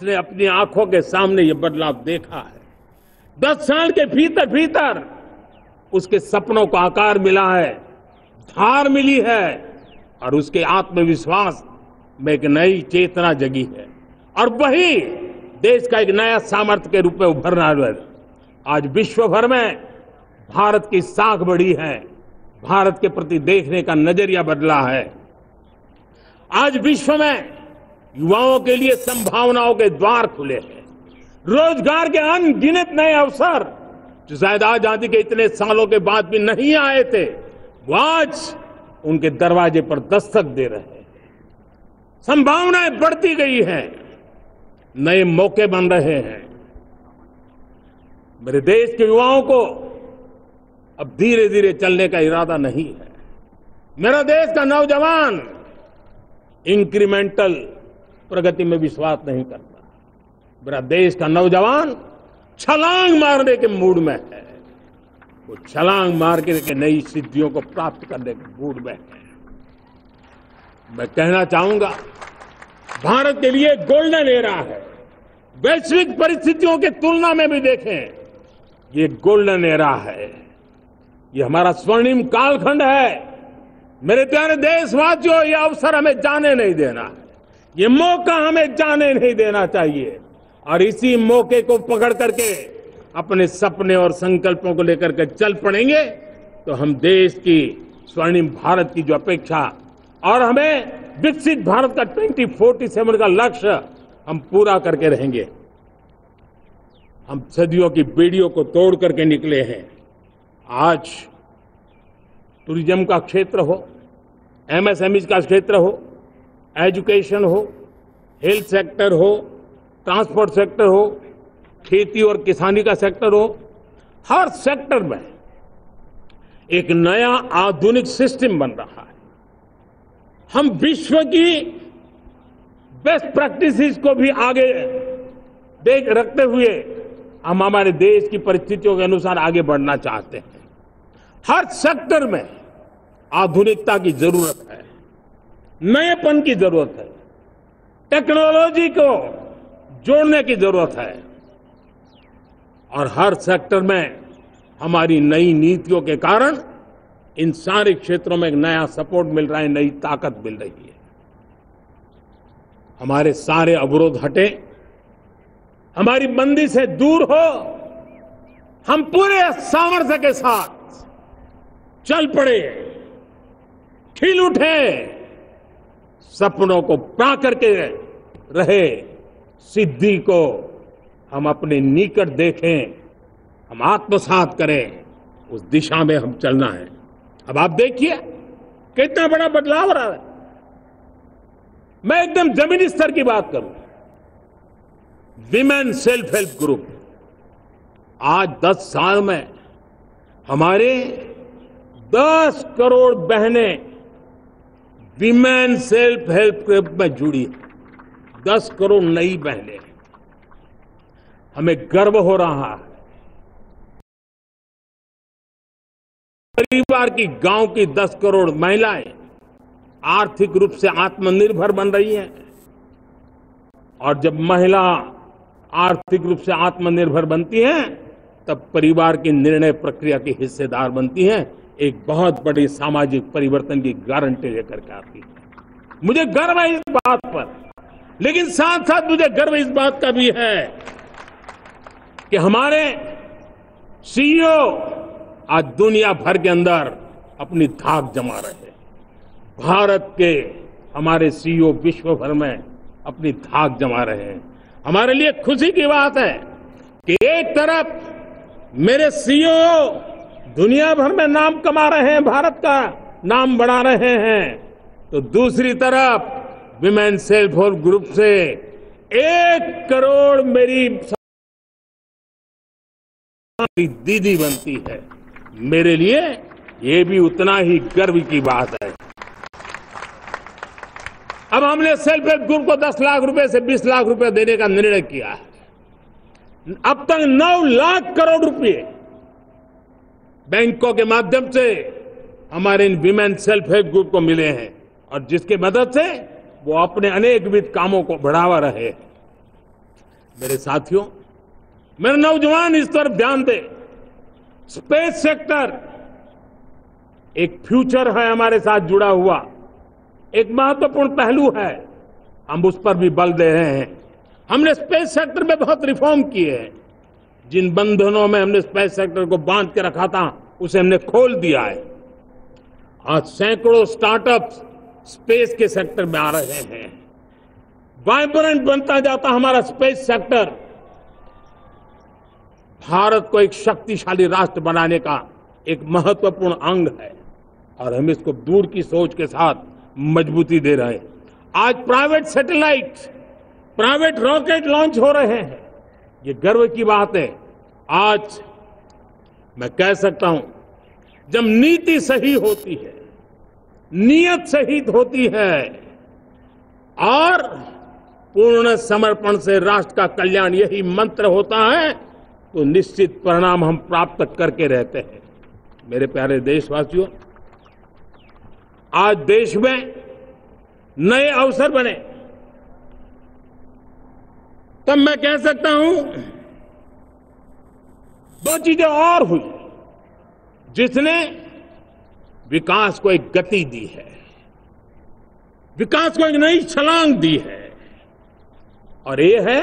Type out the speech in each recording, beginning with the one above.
जिसने अपनी आंखों के सामने ये बदलाव देखा है, 10 साल के भीतर भीतर उसके सपनों को आकार मिला है, धार मिली है और उसके आत्मविश्वास में एक नई चेतना जगी है और वही देश का एक नया सामर्थ्य के रूप में उभरना है। आज विश्व भर में भारत की साख बढ़ी है, भारत के प्रति देखने का नजरिया बदला है। आज विश्व में युवाओं के लिए संभावनाओं के द्वार खुले हैं, रोजगार के अनगिनत नए अवसर जो शायद आजादी के इतने सालों के बाद भी नहीं आए थे, वो आज उनके दरवाजे पर दस्तक दे रहे हैं। संभावनाएं बढ़ती गई हैं, नए मौके बन रहे हैं। मेरे देश के युवाओं को अब धीरे धीरे चलने का इरादा नहीं है। मेरा देश का नौजवान इंक्रीमेंटल प्रगति में विश्वास नहीं करता। मेरा देश का नौजवान छलांग मारने के मूड में है, वो छलांग मार के नई सिद्धियों को प्राप्त करने के मूड में है। मैं कहना चाहूंगा, भारत के लिए गोल्डन एरा है। वैश्विक परिस्थितियों की तुलना में भी देखें, ये गोल्डन एरा है, ये हमारा स्वर्णिम कालखंड है। मेरे प्यारे देशवासियों, ये अवसर हमें जाने नहीं देना है, ये मौका हमें जाने नहीं देना चाहिए और इसी मौके को पकड़ करके अपने सपने और संकल्पों को लेकर के चल पड़ेंगे तो हम देश की स्वर्णिम भारत की जो अपेक्षा और हमें विकसित भारत का 2047 का लक्ष्य हम पूरा करके रहेंगे। हम सदियों की बेड़ियों को तोड़ करके निकले हैं। आज टूरिज्म का क्षेत्र हो, एमएसएमई का क्षेत्र हो, एजुकेशन हो, हेल्थ सेक्टर हो, ट्रांसपोर्ट सेक्टर हो, खेती और किसानी का सेक्टर हो, हर सेक्टर में एक नया आधुनिक सिस्टम बन रहा है। हम विश्व की बेस्ट प्रैक्टिसेस को भी आगे देख रखते हुए हम हमारे देश की परिस्थितियों के अनुसार आगे बढ़ना चाहते हैं। हर सेक्टर में आधुनिकता की जरूरत है, नएपन की जरूरत है, टेक्नोलॉजी को जोड़ने की जरूरत है और हर सेक्टर में हमारी नई नीतियों के कारण इन सारे क्षेत्रों में एक नया सपोर्ट मिल रहा है, नई ताकत मिल रही है। हमारे सारे अवरोध हटे, हमारी बंदी से दूर हो, हम पूरे सामर्थ्य के साथ चल पड़े, खिल उठे, सपनों को पा करके रहे, सिद्धि को हम अपने निकट देखें, हम आत्मसात करें, उस दिशा में हम चलना है। अब आप देखिए कितना बड़ा बदलाव हो रहा है। मैं एकदम जमीनी स्तर की बात करूं, विमेन सेल्फ हेल्प ग्रुप आज 10 साल में हमारे 10 करोड़ बहनें विमेन सेल्फ हेल्प ग्रुप में जुड़ी, 10 करोड़ नई बहनें। हमें गर्व हो रहा है, परिवार की, गांव की 10 करोड़ महिलाएं आर्थिक रूप से आत्मनिर्भर बन रही हैं और जब महिला आर्थिक रूप से आत्मनिर्भर बनती हैं तब परिवार की निर्णय प्रक्रिया की हिस्सेदार बनती हैं, एक बहुत बड़ी सामाजिक परिवर्तन की गारंटी लेकर के आती है। मुझे गर्व है इस बात पर, लेकिन साथ साथ मुझे गर्व इस बात का भी है कि हमारे सीईओ आज दुनिया भर के अंदर अपनी धाक जमा रहे हैं। भारत के हमारे सीईओ विश्व भर में अपनी धाक जमा रहे हैं। हमारे लिए खुशी की बात है कि एक तरफ मेरे सीईओ दुनिया भर में नाम कमा रहे हैं, भारत का नाम बढ़ा रहे हैं, तो दूसरी तरफ विमेन सेल्फ हेल्प ग्रुप से 1 करोड़ मेरी दीदी बनती है। मेरे लिए ये भी उतना ही गर्व की बात है। अब हमने सेल्फ हेल्प ग्रुप को 10 लाख रुपए से 20 लाख रुपए देने का निर्णय किया है। अब तक 9 लाख करोड़ रुपए बैंकों के माध्यम से हमारे इन विमेन सेल्फ हेल्प ग्रुप को मिले हैं और जिसकी मदद से वो अपने अनेकविध कामों को बढ़ावा रहे हैं। मेरे साथियों, मेरे नौजवान इस तरफ ध्यान दें। स्पेस सेक्टर एक फ्यूचर है हमारे साथ जुड़ा हुआ, एक महत्वपूर्ण पहलू है। हम उस पर भी बल दे रहे हैं। हमने स्पेस सेक्टर में बहुत रिफॉर्म किए हैं। जिन बंधनों में हमने स्पेस सेक्टर को बांध के रखा था, उसे हमने खोल दिया है। आज सैकड़ों स्टार्टअप्स स्पेस के सेक्टर में आ रहे हैं। वाइब्रेंट बनता जाता हमारा स्पेस सेक्टर भारत को एक शक्तिशाली राष्ट्र बनाने का एक महत्वपूर्ण अंग है और हम इसको दूर की सोच के साथ मजबूती दे रहे हैं। आज private satellite, private rocket launch हो रहे हैं। ये गर्व की बात है। आज मैं कह सकता हूं, जब नीति सही होती है, नियत सही होती है और पूर्ण समर्पण से राष्ट्र का कल्याण यही मंत्र होता है, तो निश्चित परिणाम हम प्राप्त करके रहते हैं। मेरे प्यारे देशवासियों, आज देश में नए अवसर बने, तब मैं कह सकता हूं दो चीजें और हुई जिसने विकास को एक गति दी है, विकास को एक नई छलांग दी है। और ये है,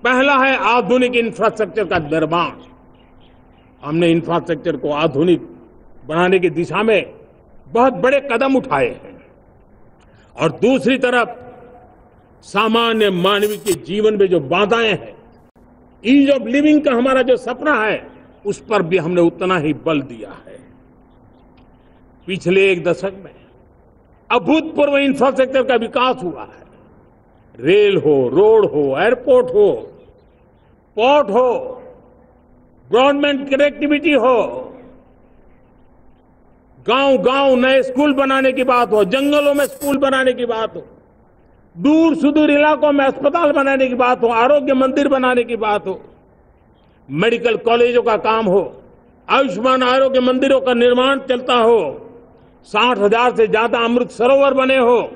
पहला है आधुनिक इंफ्रास्ट्रक्चर का निर्माण। हमने इंफ्रास्ट्रक्चर को आधुनिक बनाने की दिशा में बहुत बड़े कदम उठाए हैं। और दूसरी तरफ सामान्य मानवीय के जीवन में जो बाधाएं हैं, ईज ऑफ लिविंग का हमारा जो सपना है, उस पर भी हमने उतना ही बल दिया है। पिछले एक दशक में अभूतपूर्व इंफ्रास्ट्रक्चर का विकास हुआ है। रेल हो, रोड हो, एयरपोर्ट हो, पोर्ट हो, ब्रॉडबैंड कनेक्टिविटी हो, गांव गांव नए स्कूल बनाने की बात हो, जंगलों में स्कूल बनाने की बात हो, दूर सुदूर इलाकों में अस्पताल बनाने की बात हो, आरोग्य मंदिर बनाने की बात हो, मेडिकल कॉलेजों का काम हो, आयुष्मान आरोग्य मंदिरों का निर्माण चलता हो, 60,000 से ज्यादा अमृत सरोवर बने हो,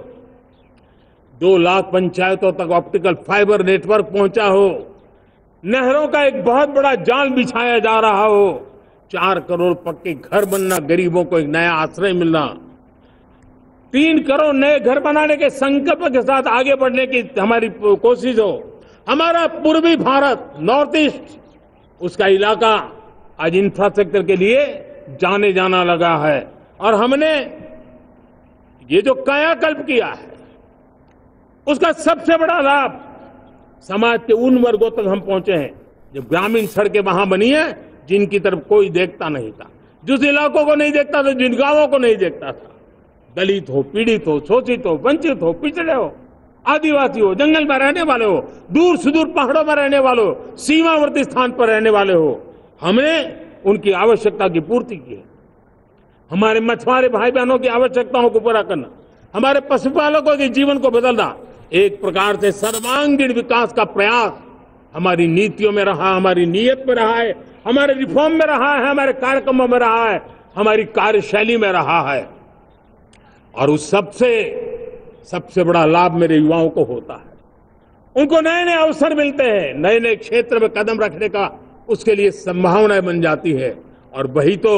2 लाख पंचायतों तक ऑप्टिकल फाइबर नेटवर्क पहुंचा हो, नहरों का एक बहुत बड़ा जाल बिछाया जा रहा हो, 4 करोड़ पक्के घर बनना, गरीबों को एक नया आश्रय मिलना, 3 करोड़ नए घर बनाने के संकल्प के साथ आगे बढ़ने की हमारी कोशिश हो। हमारा पूर्वी भारत, नॉर्थ ईस्ट, उसका इलाका आज इंफ्रास्ट्रक्चर के लिए जाने जाना लगा है। और हमने ये जो कायाकल्प किया है, उसका सबसे बड़ा लाभ समाज के उन वर्गों तक हम पहुंचे हैं। जो ग्रामीण सड़कें वहां बनी है जिनकी तरफ कोई देखता नहीं था, जिस इलाकों को नहीं देखता था, जिन गांवों को नहीं देखता था, दलित हो, पीड़ित हो, शोषित हो, वंचित हो, पिछड़े हो, आदिवासी हो, जंगल में रहने वाले हो, दूर सुदूर पहाड़ों में रहने वाले हो, सीमावर्ती स्थान पर रहने वाले हो, हमने उनकी आवश्यकता की पूर्ति की है। हमारे मछुआरे भाई बहनों की आवश्यकताओं को पूरा करना, हमारे पशुपालकों के जीवन को बदलना, एक प्रकार से सर्वांगीण विकास का प्रयास हमारी नीतियों में रहा, हमारी नीयत में रहा है, हमारे रिफॉर्म में रहा है, हमारे कार्यक्रमों में रहा है, हमारी कार्यशैली में रहा है। और उस सबसे बड़ा लाभ मेरे युवाओं को होता है। उनको नए नए अवसर मिलते हैं, नए नए क्षेत्र में कदम रखने का उसके लिए संभावनाएं बन जाती है। और वही तो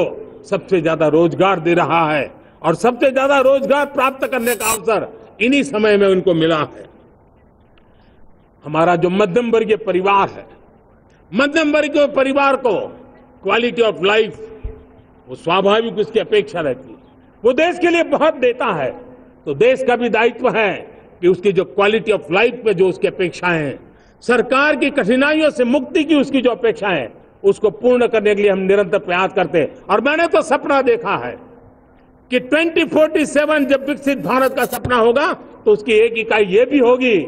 सबसे ज्यादा रोजगार दे रहा है। और सबसे ज्यादा रोजगार प्राप्त करने का अवसर इन्हीं समय में उनको मिला है। हमारा जो मध्यम वर्गीय परिवार है, मध्यम वर्गीय परिवार को क्वालिटी ऑफ लाइफ, वो स्वाभाविक उसकी अपेक्षा रहती है। वो देश के लिए बहुत देता है, तो देश का भी दायित्व है कि उसकी जो क्वालिटी ऑफ लाइफ पे जो उसकी अपेक्षाएं हैं, सरकार की कठिनाइयों से मुक्ति की उसकी जो अपेक्षाएं हैं, उसको पूर्ण करने के लिए हम निरंतर प्रयास करते हैं। और मैंने तो सपना देखा है कि 2047 जब विकसित भारत का सपना होगा, तो उसकी एक इकाई ये भी होगी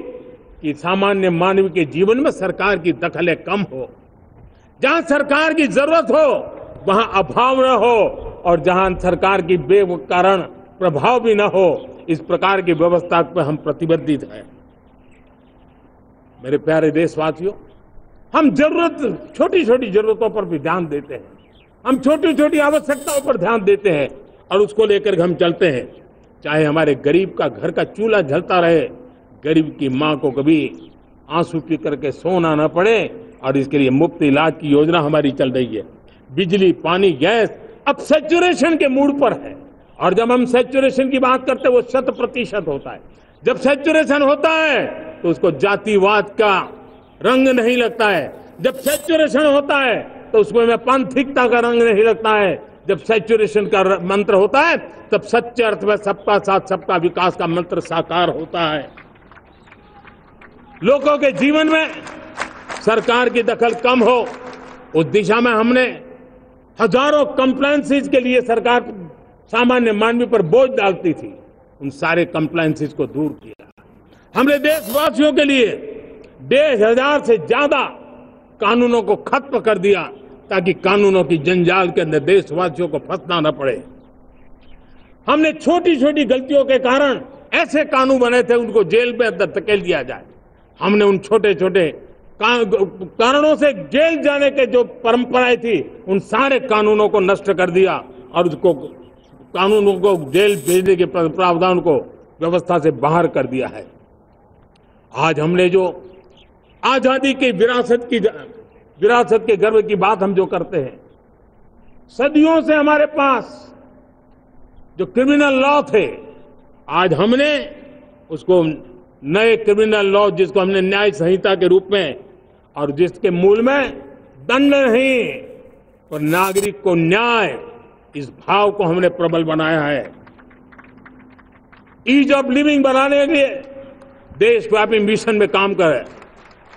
कि सामान्य मानव के जीवन में सरकार की दखलें कम हो। जहां सरकार की जरूरत हो वहां अभाव न हो, और जहां सरकार की बेकारण प्रभाव भी न हो, इस प्रकार की व्यवस्था पर हम प्रतिबद्ध हैं। मेरे प्यारे देशवासियों, हम छोटी छोटी जरूरतों पर भी ध्यान देते हैं, हम छोटी छोटी आवश्यकताओं पर ध्यान देते हैं और उसको लेकर हम चलते हैं। चाहे हमारे गरीब का घर का चूल्हा जलता रहे, गरीब की मां को कभी आंसू पी करके सोना न पड़े, और इसके लिए मुफ्त इलाज की योजना हमारी चल रही है। बिजली, पानी, गैस अब सैचुरेशन के मूड पर है, और जब हम सैचुरेशन की बात करते हैं वो 100% होता है। जब सैचुरेशन होता है तो उसको जातिवाद का रंग नहीं लगता है। जब सैचुरेशन होता है तो उसमें पांथिकता का रंग नहीं लगता है। जब सैचुरेशन का मंत्र होता है तब सच्चे अर्थ में सबका साथ सबका विकास का मंत्र साकार होता है। लोगों के जीवन में सरकार की दखल कम हो, उस दिशा में हमने हजारों कंप्लायंसेस के लिए सरकार सामान्य मानवी पर बोझ डालती थी, उन सारे कंप्लायंसेस को दूर किया। हमने देशवासियों के लिए 1,500 से ज्यादा कानूनों को खत्म कर दिया, ताकि कानूनों की जंजाल के अंदर देशवासियों को फंसना न पड़े। हमने छोटी छोटी गलतियों के कारण ऐसे कानून बने थे, उनको जेल में अंदर धकेल दिया जाए। हमने उन छोटे छोटे कारणों से जेल जाने के जो परंपराएं थी, उन सारे कानूनों को नष्ट कर दिया, और उसको कानूनों को जेल भेजने के प्रावधान को व्यवस्था से बाहर कर दिया है। आज हमने जो आजादी की विरासत के गर्व की बात हम जो करते हैं, सदियों से हमारे पास जो क्रिमिनल लॉ थे, आज हमने उसको नए क्रिमिनल लॉ, जिसको हमने न्याय संहिता के रूप में, और जिसके मूल में दंड नहीं और नागरिक को न्याय, इस भाव को हमने प्रबल बनाया है। ईज ऑफ लिविंग बनाने के लिए देशव्यापी मिशन में काम करे।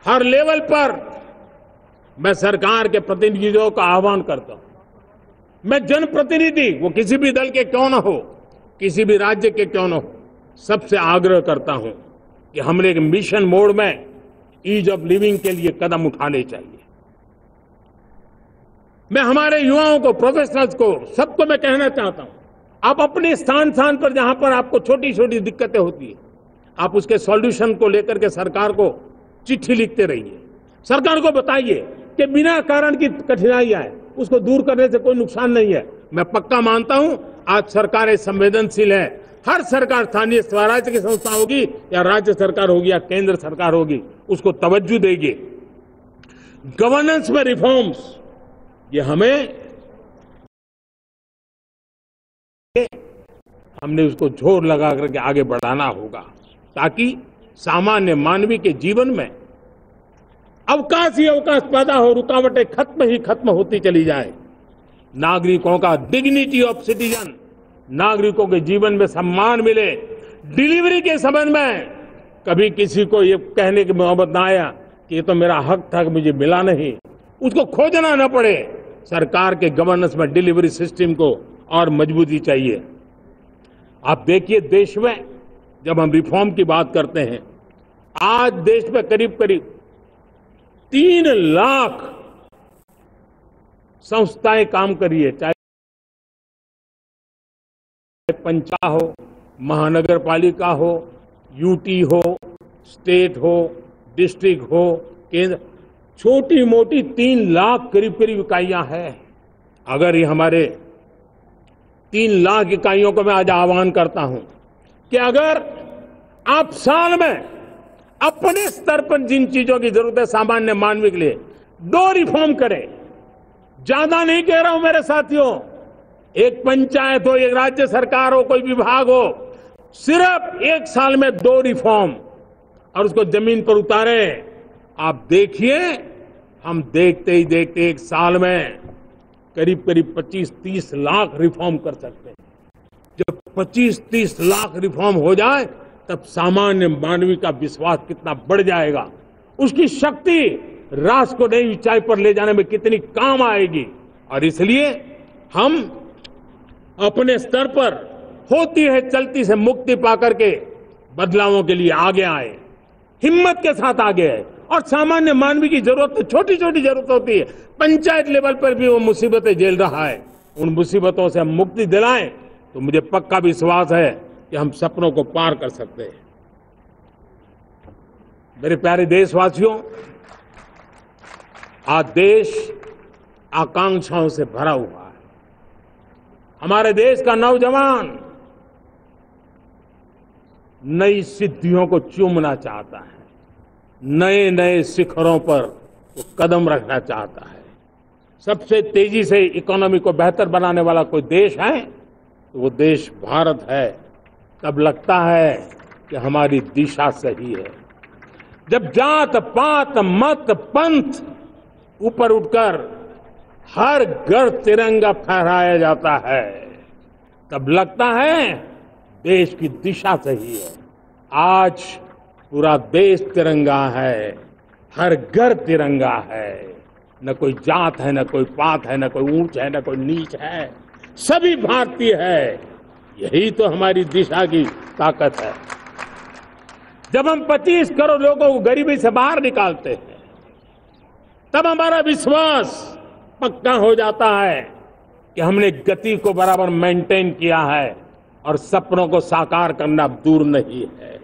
हर लेवल पर मैं सरकार के प्रतिनिधियों का आह्वान करता हूं। मैं जनप्रतिनिधि, वो किसी भी दल के क्यों न हो, किसी भी राज्य के क्यों न हो, सबसे आग्रह करता हूं कि हमने एक मिशन मोड में ईज ऑफ लिविंग के लिए कदम उठाने चाहिए। मैं हमारे युवाओं को, प्रोफेशनल्स को, सबको मैं कहना चाहता हूं, आप अपने स्थान पर जहां पर आपको छोटी छोटी दिक्कतें होती है, आप उसके सॉल्यूशन को लेकर के सरकार को चिट्ठी लिखते रहिए। सरकार को बताइए कि बिना कारण की कठिनाइयां है, उसको दूर करने से कोई नुकसान नहीं है। मैं पक्का मानता हूं आज सरकारें संवेदनशील है। हर सरकार, स्थानीय स्वराज्य की संस्था होगी या राज्य सरकार होगी या केंद्र सरकार होगी, उसको तवज्जो देगी। गवर्नेंस में रिफॉर्म्स, ये हमने उसको जोर लगा करके आगे बढ़ाना होगा, ताकि सामान्य मानवी के जीवन में अवकाश ही अवकाश पैदा हो, रुकावटें खत्म होती चली जाए। नागरिकों का डिग्निटी ऑफ सिटीजन, नागरिकों के जीवन में सम्मान मिले। डिलीवरी के संबंध में कभी किसी को ये कहने की मोहब्बत ना आया कि ये तो मेरा हक था कि मुझे मिला नहीं, उसको खोजना न पड़े। सरकार के गवर्नेंस में डिलीवरी सिस्टम को और मजबूती चाहिए। आप देखिए, देश में जब हम रिफॉर्म की बात करते हैं, आज देश में करीब 3 लाख संस्थाएं काम कर रही है, चाहे पंचायत हो, महानगर पालिका हो, यूटी हो, स्टेट हो, डिस्ट्रिक्ट हो, केंद्र, छोटी मोटी 3 लाख करीब इकाइयां हैं। अगर ये हमारे 3 लाख इकाइयों को मैं आज आह्वान करता हूं कि अगर आप साल में अपने स्तर पर जिन चीजों की जरूरत है सामान्य मानवी के लिए, 2 रिफॉर्म करें। ज्यादा नहीं कह रहा हूं मेरे साथियों, एक पंचायत हो, एक राज्य सरकार हो, कोई विभाग हो, सिर्फ 1 साल में 2 रिफॉर्म और उसको जमीन पर उतारे। आप देखिए, हम देखते ही देखते 1 साल में करीब 25-30 लाख रिफॉर्म कर सकते हैं। जब 25-30 लाख रिफॉर्म हो जाए, तब सामान्य मानवी का विश्वास कितना बढ़ जाएगा, उसकी शक्ति राष्ट्र को नई ऊंचाई पर ले जाने में कितनी काम आएगी। और इसलिए हम अपने स्तर पर होती है चलती से मुक्ति पाकर के बदलावों के लिए आगे आए, हिम्मत के साथ आगे आए। और सामान्य मानवी की जरूरत, छोटी छोटी जरूरत होती है, पंचायत लेवल पर भी वो मुसीबतें झेल रहा है, उन मुसीबतों से हम मुक्ति दिलाएं तो मुझे पक्का विश्वास है कि हम सपनों को पार कर सकते हैं। मेरे प्यारे देशवासियों, आज देश आकांक्षाओं से भरा हुआ है। हमारे देश का नौजवान नई सिद्धियों को चूमना चाहता है। नए नए शिखरों पर वो कदम रखना चाहता है। सबसे तेजी से इकोनॉमी को बेहतर बनाने वाला कोई देश है तो वो देश भारत है। तब लगता है कि हमारी दिशा सही है। जब जात पात मत पंथ ऊपर उठकर हर घर तिरंगा फहराया जाता है, तब लगता है देश की दिशा सही है। आज पूरा देश तिरंगा है, हर घर तिरंगा है। न कोई जात है, न कोई पात है, न कोई ऊंच है, न कोई नीच है, सभी भारतीय है। यही तो हमारी दिशा की ताकत है। जब हम 25 करोड़ लोगों को गरीबी से बाहर निकालते हैं, तब हमारा विश्वास पक्का हो जाता है कि हमने गति को बराबर मेंटेन किया है और सपनों को साकार करना दूर नहीं है।